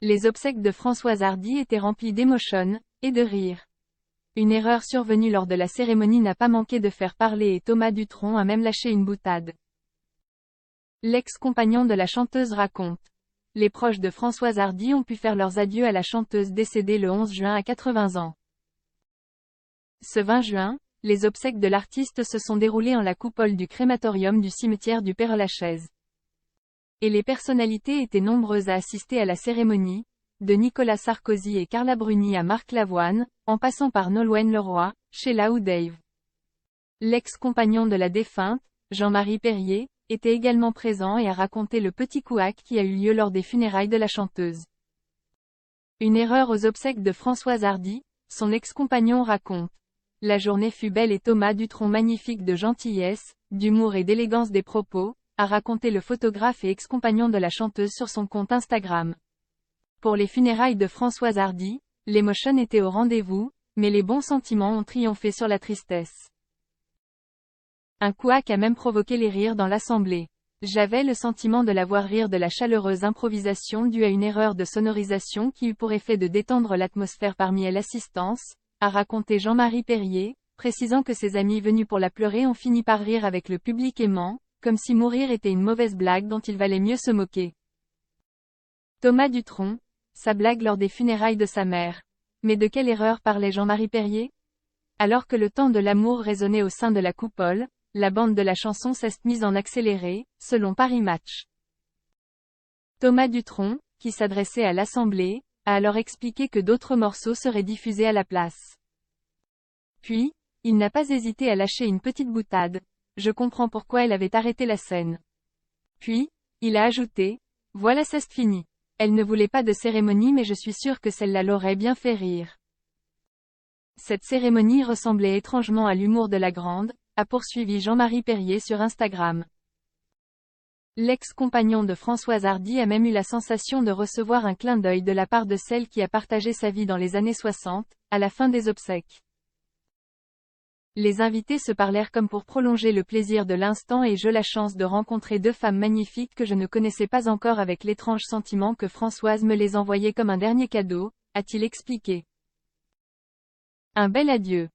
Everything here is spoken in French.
Les obsèques de Françoise Hardy étaient remplies d'émotion, et de rire. Une erreur survenue lors de la cérémonie n'a pas manqué de faire parler et Thomas Dutronc a même lâché une boutade. L'ex-compagnon de la chanteuse raconte. Les proches de Françoise Hardy ont pu faire leurs adieux à la chanteuse décédée le 11 juin à 80 ans. Ce 20 juin, les obsèques de l'artiste se sont déroulées en la coupole du crématorium du cimetière du Père-Lachaise. Et les personnalités étaient nombreuses à assister à la cérémonie, de Nicolas Sarkozy et Carla Bruni à Marc Lavoine, en passant par Nolwenn Leroy, Sheila ou Dave. L'ex-compagnon de la défunte, Jean-Marie Perrier, était également présent et a raconté le petit couac qui a eu lieu lors des funérailles de la chanteuse. Une erreur aux obsèques de Françoise Hardy, son ex-compagnon raconte. La journée fut belle et Thomas Dutronc magnifique de gentillesse, d'humour et d'élégance des propos, a raconté le photographe et ex-compagnon de la chanteuse sur son compte Instagram. Pour les funérailles de Françoise Hardy, l'émotion était au rendez-vous, mais les bons sentiments ont triomphé sur la tristesse. Un couac a même provoqué les rires dans l'assemblée. J'avais le sentiment de la voir rire de la chaleureuse improvisation due à une erreur de sonorisation qui eut pour effet de détendre l'atmosphère parmi l'assistance, a raconté Jean-Marie Perrier, précisant que ses amis venus pour la pleurer ont fini par rire avec le public aimant, comme si mourir était une mauvaise blague dont il valait mieux se moquer. Thomas Dutronc, sa blague lors des funérailles de sa mère. Mais de quelle erreur parlait Jean-Marie Perrier? Alors que le temps de l'amour résonnait au sein de la coupole, la bande de la chanson s'est mise en accéléré, selon Paris Match. Thomas Dutronc, qui s'adressait à l'Assemblée, a alors expliqué que d'autres morceaux seraient diffusés à la place. Puis, il n'a pas hésité à lâcher une petite boutade. Je comprends pourquoi elle avait arrêté la scène. Puis, il a ajouté, voilà c'est fini. Elle ne voulait pas de cérémonie mais je suis sûr que celle-là l'aurait bien fait rire. Cette cérémonie ressemblait étrangement à l'humour de la grande, a poursuivi Jean-Marie Perrier sur Instagram. L'ex-compagnon de Françoise Hardy a même eu la sensation de recevoir un clin d'œil de la part de celle qui a partagé sa vie dans les années 60, à la fin des obsèques. Les invités se parlèrent comme pour prolonger le plaisir de l'instant et j'ai la chance de rencontrer deux femmes magnifiques que je ne connaissais pas encore avec l'étrange sentiment que Françoise me les envoyait comme un dernier cadeau, a-t-il expliqué. Un bel adieu.